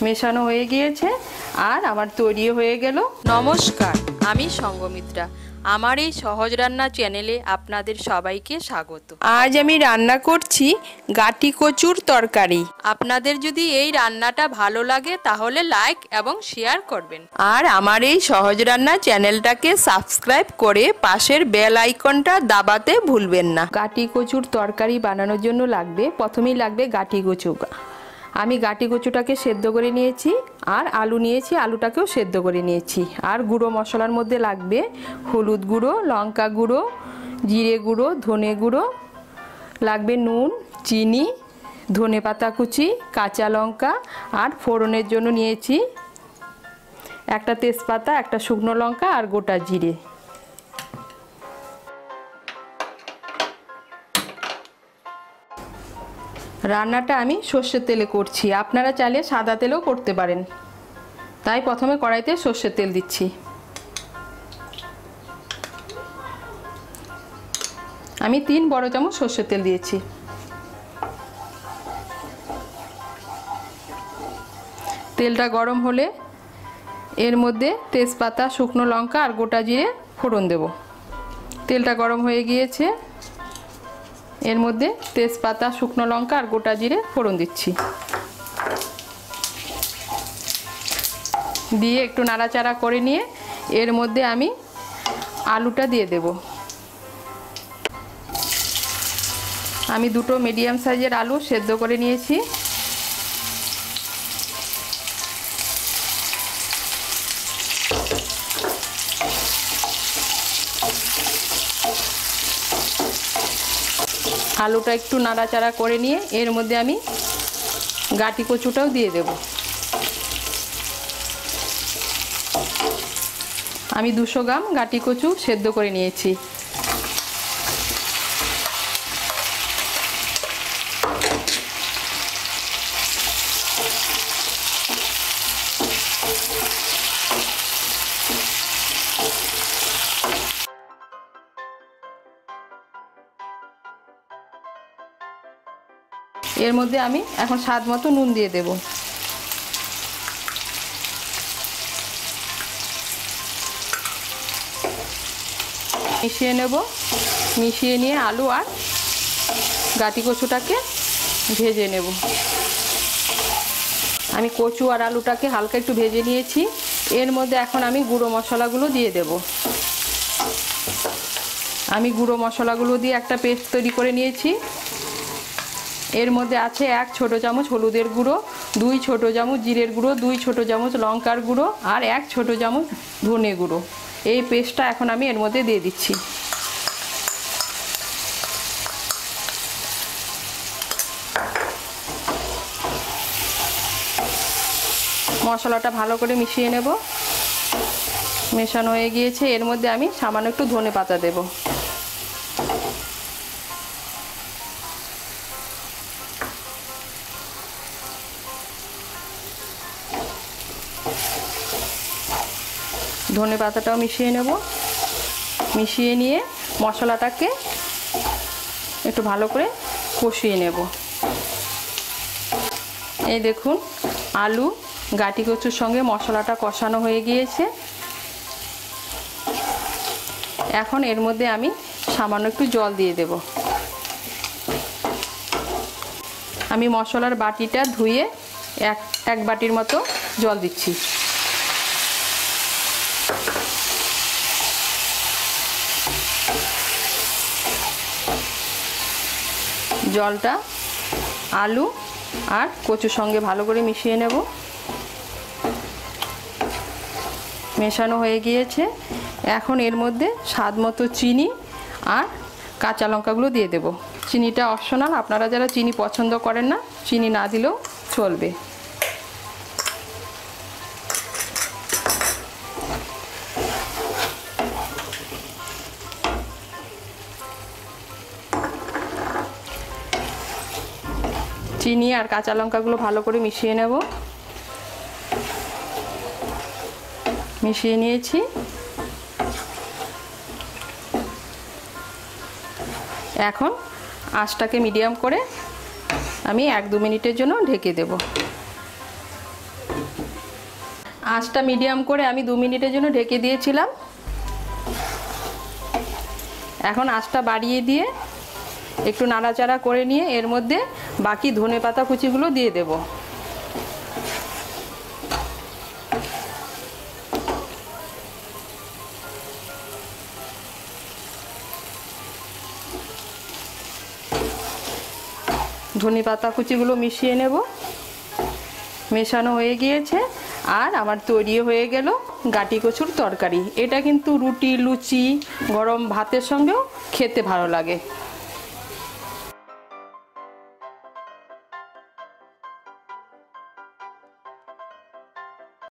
মেশানো হয়ে গিয়েছে আর আমার তৈরি হয়ে গেল। নমস্কার, আমি সঙ্গমিত্রা। আমার এই সহজ রান্না চ্যানেলে আপনাদের সবাইকে স্বাগত। আজ আমি রান্না করছি গাটি কচুর তরকারি। আপনাদের যদি এই রান্নাটা ভালো লাগে তাহলে লাইক এবং শেয়ার করবেন। আর আমার এই সহজ রান্না চ্যানেলটাকে সাবস্ক্রাইব করে পাশের বেল আইকনটা দাবাতে ভুলবেন না। গাটি কচুর তরকারি বানানোর জন্য প্রথমেই লাগবে গাটি কচু। আমি গাটি কচুটাকে সেদ্ধ করে নিয়েছি আর আলু নিয়েছি, আলুটাকেও সেদ্ধ করে নিয়েছি। আর গুঁড়ো মশলার মধ্যে লাগবে হলুদ গুঁড়ো, লঙ্কা গুঁড়ো, জিরে গুঁড়ো, ধনে গুঁড়ো, লাগবে নুন, চিনি, ধনেপাতা কুচি, কাঁচা লঙ্কা, আর ফোড়নের জন্য নিয়েছি একটা তেজপাতা, একটা শুকনো লঙ্কা আর গোটা জিরে। রান্নাটা আমি সর্ষের তেলে করছি, আপনারা চাইলে সাদা তেলেও করতে পারেন। তাই প্রথমে কড়াইতে সর্ষের তেল দিচ্ছি। আমি 3 বড় চামচ সর্ষের তেল দিয়েছি। তেলটা গরম হলে এর মধ্যে তেজপাতা, শুকনো লঙ্কা আর গোটা জিরে ফোড়ন দেব। তেলটা গরম হয়ে গিয়েছে, এর মধ্যে তেজপাতা, শুকনো লঙ্কা আর গোটা জিরে ফোড়ন দিচ্ছি। দিয়ে একটু নাড়াচাড়া করে নিয়ে এর মধ্যে আমি আলুটা দিয়ে দেব। আমি 2টো মিডিয়াম সাইজের আলু সেদ্ধ করে নিয়েছি। আলুটা একটু নাড়াচাড়া করে নিয়ে এর মধ্যে আমি গাটি কচুটাও দিয়ে দেব। আমি 200 গ্রাম গাটি কচু সেদ্ধ করে নিয়েছি। এর মধ্যে আমি এখন স্বাদ মতো নুন দিয়ে দেব। মিশিয়ে নেব। মিশিয়ে নিয়ে আলু আর গাটি কচুটাকে ভেজে নেব। আমি কচু আর আলুটাকে হালকা একটু ভেজে নিয়েছি। এর মধ্যে এখন আমি গুঁড়ো মশলাগুলো দিয়ে দেব। আমি গুঁড়ো মশলাগুলো দিয়ে একটা পেস্ট তৈরি করে নিয়েছি। এর মধ্যে আছে 1 ছোট চামচ হলুদের গুঁড়ো, 2 ছোট চামচ জিরের গুঁড়ো, 2 ছোট চামচ লঙ্কার গুঁড়ো আর 1 ছোট চামচ ধনে গুঁড়ো। এই পেস্টটা এখন আমি এর মধ্যে দিয়ে দিচ্ছি। মশলাটা ভালো করে মিশিয়ে নেব। মেশানো হয়ে গিয়েছে, এর মধ্যে আমি সামান্য একটু ধনে পাতা দেব। ধনে পাতাটাও মিশিয়ে নেব। মিশিয়ে নিয়ে মশলাটাকে একটু ভালো করে কষিয়ে নেব। এই দেখুন, আলু গাটি কচুর সঙ্গে মশলাটা কষানো হয়ে গিয়েছে। এখন এর মধ্যে আমি সামান্য একটু জল দিয়ে দেব। আমি মশলার বাটিটা ধুয়ে এক বাটির মতো জল দিচ্ছি। জলটা আলু আর কচুর সঙ্গে ভালো করে মিশিয়ে নেব। মেশানো হয়ে গিয়েছে। এখন এর মধ্যে স্বাদ মতো চিনি আর কাঁচা লঙ্কাগুলো দিয়ে দেব। চিনিটা অপশনাল, আপনারা যারা চিনি পছন্দ করেন না চিনি না দিলেও চলবে। চিনি আর কাঁচা লঙ্কাগুলো ভালো করে মিশিয়ে নেব। মিশিয়ে নিয়েছি। এখন আঁচটাকে মিডিয়াম করে আমি 1-2 মিনিটের জন্য ঢেকে দেব। আঁচটা মিডিয়াম করে আমি 2 মিনিটের জন্য ঢেকে দিয়েছিলাম। এখন আঁচটা বাড়িয়ে দিয়ে একটু নাড়াচাড়া করে নিয়ে এর মধ্যে বাকি ধনেপাতা কুচিগুলো দিয়ে দেব। ধনেপাতা কুচিগুলো মিশিয়ে নেব। মেশানো হয়ে গিয়েছে আর আমার তৈরি হয়ে গেল গাটি কচুর তরকারি। এটা কিন্তু রুটি, লুচি, গরম ভাতের সঙ্গেও খেতে ভালো লাগে।